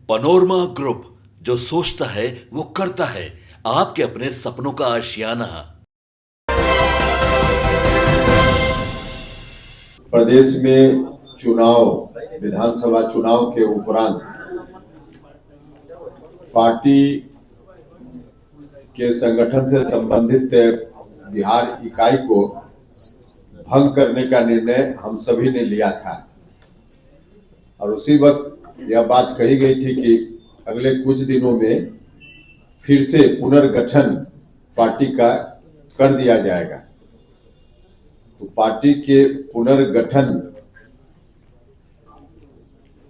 Panorama group, जो सोचता है वो करता है। आपके अपने सपनों का आशियाना। प्रदेश में चुनाव, विधानसभा चुनाव के उपरांत पार्टी के संगठन से संबंधित बिहार इकाई को भंग करने का निर्णय हम सभी ने लिया था और उसी वक्त यह बात कही गई थी कि अगले कुछ दिनों में फिर से पुनर्गठन पार्टी का कर दिया जाएगा। तो पार्टी के पुनर्गठन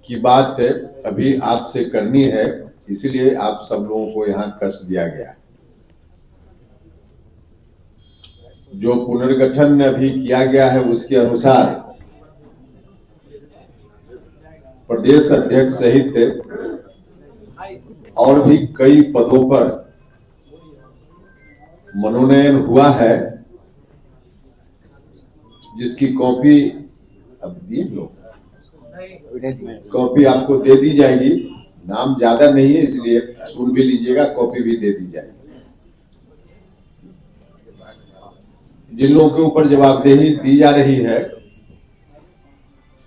की बात अभी आपसे करनी है, इसलिए आप सब लोगों को यहाँ कस दिया गया। जो पुनर्गठन अभी किया गया है उसके अनुसार प्रदेश अध्यक्ष सहित और भी कई पदों पर मनोनयन हुआ है, जिसकी कॉपी अब दिए लोग, कॉपी आपको दे दी जाएगी। नाम ज्यादा नहीं है इसलिए सुन भी लीजिएगा, कॉपी भी दे दी जाएगी। जिन लोगों के ऊपर जवाबदेही दी जा रही है,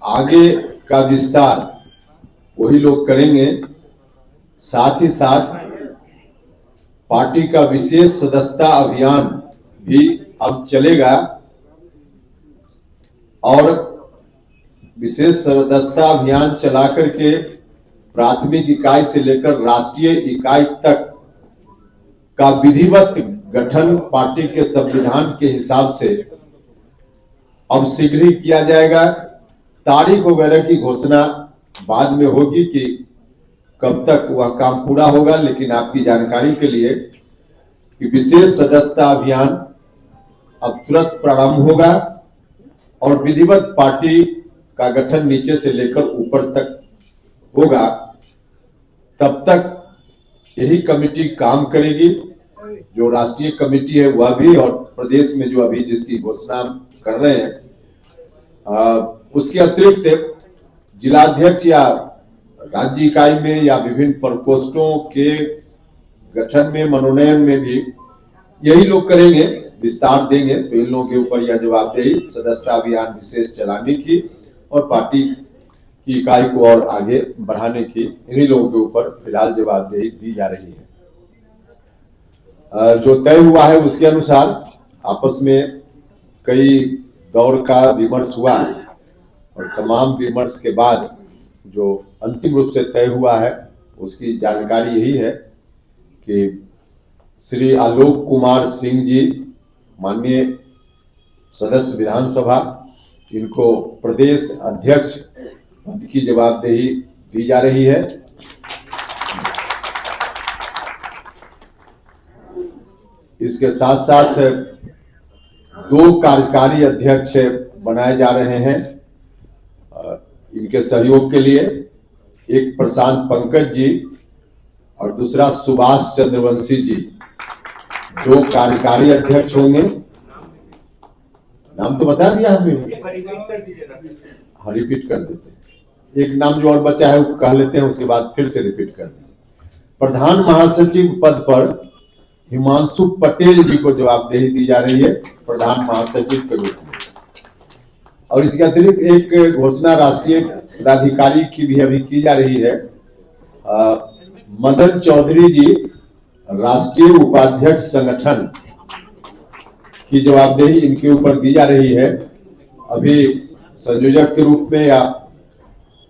आगे का विस्तार वही लोग करेंगे। साथ ही साथ पार्टी का विशेष सदस्यता अभियान भी अब चलेगा और विशेष सदस्यता अभियान चला करके प्राथमिक इकाई से लेकर राष्ट्रीय इकाई तक का विधिवत गठन पार्टी के संविधान के हिसाब से अब शीघ्र ही किया जाएगा। तारीख वगैरह की घोषणा बाद में होगी कि कब तक वह काम पूरा होगा, लेकिन आपकी जानकारी के लिए कि विशेष सदस्यता अभियान अब तुरंत प्रारंभ होगा और विधिवत पार्टी का गठन नीचे से लेकर ऊपर तक होगा। तब तक यही कमेटी काम करेगी। जो राष्ट्रीय कमेटी है वह भी, और प्रदेश में जो अभी जिसकी घोषणा कर रहे हैं, उसके अतिरिक्त जिलाध्यक्ष या राज्य इकाई में या विभिन्न प्रकोष्ठों के गठन में, मनोनयन में भी यही लोग करेंगे, विस्तार देंगे। तो इन लोगों के ऊपर यह जवाबदेही सदस्यता अभियान विशेष चलाने की और पार्टी की इकाई को और आगे बढ़ाने की इन्हीं लोगों के ऊपर फिलहाल जवाबदेही दी जा रही है। जो तय हुआ है उसके अनुसार आपस में कई दौर का विमर्श हुआ और तमाम विमर्श के बाद जो अंतिम रूप से तय हुआ है उसकी जानकारी यही है कि श्री आलोक कुमार सिंह जी, माननीय सदस्य विधानसभा, इनको प्रदेश अध्यक्ष पद की जवाबदेही दी जा रही है। इसके साथ साथ 2 कार्यकारी अध्यक्ष बनाए जा रहे हैं इनके सहयोग के लिए। एक प्रशांत पंकज जी और दूसरा सुभाष चंद्रवंशी जी, 2 कार्यकारी अध्यक्ष होंगे। नाम तो बता दिया हमने, हाँ रिपीट कर देते। एक नाम जो और बचा है वो कह लेते हैं, उसके बाद फिर से रिपीट कर दें। प्रधान महासचिव पद पर हिमांशु पटेल जी को जवाबदेही दी जा रही है प्रधान महासचिव के रूप में। और इसके अतिरिक्त एक घोषणा राष्ट्रीय पदाधिकारी की भी अभी की जा रही है। मदन चौधरी जी राष्ट्रीय उपाध्यक्ष संगठन की जवाबदेही इनके ऊपर दी जा रही है। अभी संयोजक के रूप में या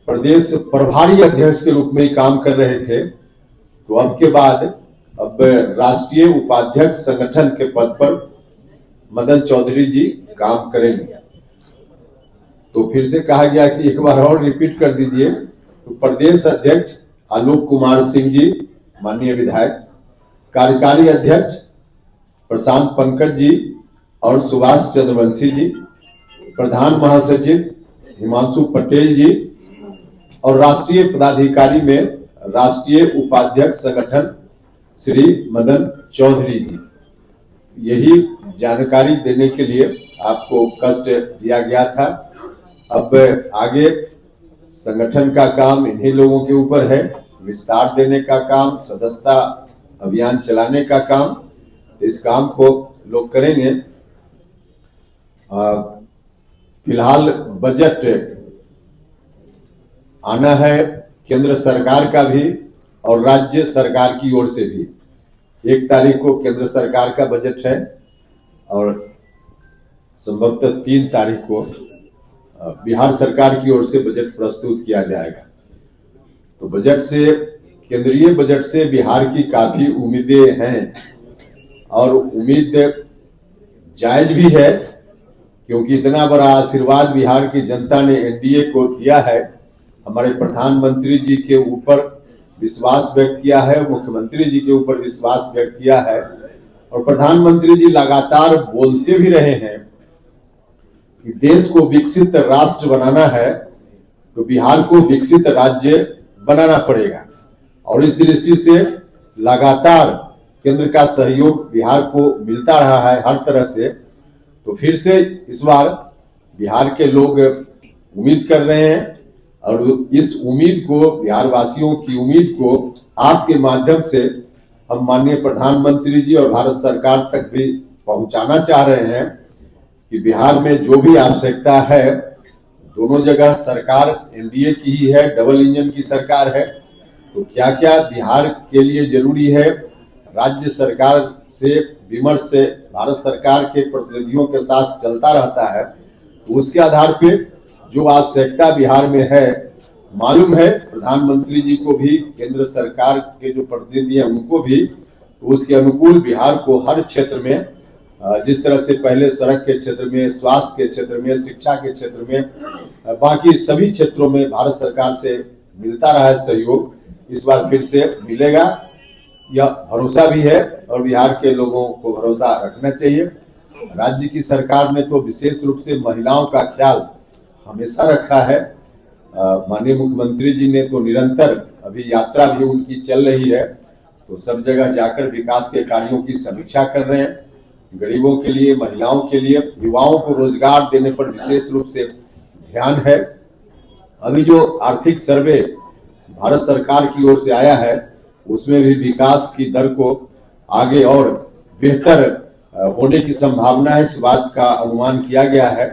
प्रदेश प्रभारी अध्यक्ष के रूप में ही काम कर रहे थे, तो अब के बाद अब राष्ट्रीय उपाध्यक्ष संगठन के पद पर मदन चौधरी जी काम करेंगे। तो फिर से कहा गया कि एक बार और रिपीट कर दीजिए। तो प्रदेश अध्यक्ष आलोक कुमार सिंह जी, माननीय विधायक, कार्यकारी अध्यक्ष प्रशांत पंकज जी और सुभाष चंद्रवंशी जी, प्रधान महासचिव हिमांशु पटेल जी और राष्ट्रीय पदाधिकारी में राष्ट्रीय उपाध्यक्ष संगठन श्री मदन चौधरी जी। यही जानकारी देने के लिए आपको कष्ट दिया गया था। अब आगे संगठन का काम इन्हीं लोगों के ऊपर है विस्तार देने का काम, सदस्यता अभियान चलाने का काम, इस काम को लोग करेंगे। फिलहाल बजट आना है केंद्र सरकार का भी और राज्य सरकार की ओर से भी। 1 तारीख को केंद्र सरकार का बजट है और संभवतः 3 तारीख को बिहार सरकार की ओर से बजट प्रस्तुत किया जाएगा। तो बजट से, केंद्रीय बजट से बिहार की काफी उम्मीदें हैं और उम्मीद जायज भी है, क्योंकि इतना बड़ा आशीर्वाद बिहार की जनता ने एनडीए को दिया है। हमारे प्रधानमंत्री जी के ऊपर विश्वास व्यक्त किया है, मुख्यमंत्री जी के ऊपर विश्वास व्यक्त किया है और प्रधानमंत्री जी लगातार बोलते भी रहे हैं कि देश को विकसित राष्ट्र बनाना है तो बिहार को विकसित राज्य बनाना पड़ेगा। और इस दृष्टि से लगातार केंद्र का सहयोग बिहार को मिलता रहा है हर तरह से। तो फिर से इस बार बिहार के लोग उम्मीद कर रहे हैं और इस उम्मीद को, बिहार वासियों की उम्मीद को आपके माध्यम से हम माननीय प्रधानमंत्री जी और भारत सरकार तक भी पहुंचाना चाह रहे हैं कि बिहार में जो भी आवश्यकता है, दोनों जगह सरकार एनडीए की ही है, डबल इंजन की सरकार है, तो क्या क्या बिहार के लिए जरूरी है, राज्य सरकार से विमर्श से भारत सरकार के प्रतिनिधियों के साथ चलता रहता है। तो उसके आधार पे जो आवश्यकता बिहार में है, मालूम है प्रधानमंत्री जी को भी, केंद्र सरकार के जो प्रतिनिधि हैं उनको भी, तो उसके अनुकूल बिहार को हर क्षेत्र में, जिस तरह से पहले सड़क के क्षेत्र में, स्वास्थ्य के क्षेत्र में, शिक्षा के क्षेत्र में, बाकी सभी क्षेत्रों में भारत सरकार से मिलता रहा है सहयोग, इस बार फिर से मिलेगा, यह भरोसा भी है और बिहार के लोगों को भरोसा रखना चाहिए। राज्य की सरकार ने तो विशेष रूप से महिलाओं का ख्याल हमेशा रखा है। माननीय मुख्यमंत्री जी ने तो निरंतर, अभी यात्रा भी उनकी चल रही है, तो सब जगह जाकर विकास के कार्यों की समीक्षा कर रहे हैं। गरीबों के लिए, महिलाओं के लिए, युवाओं को रोजगार देने पर विशेष रूप से ध्यान है। अभी जो आर्थिक सर्वे भारत सरकार की ओर से आया है, उसमें भी विकास की दर को आगे और बेहतर होने की संभावना है, इस बात का अनुमान किया गया है।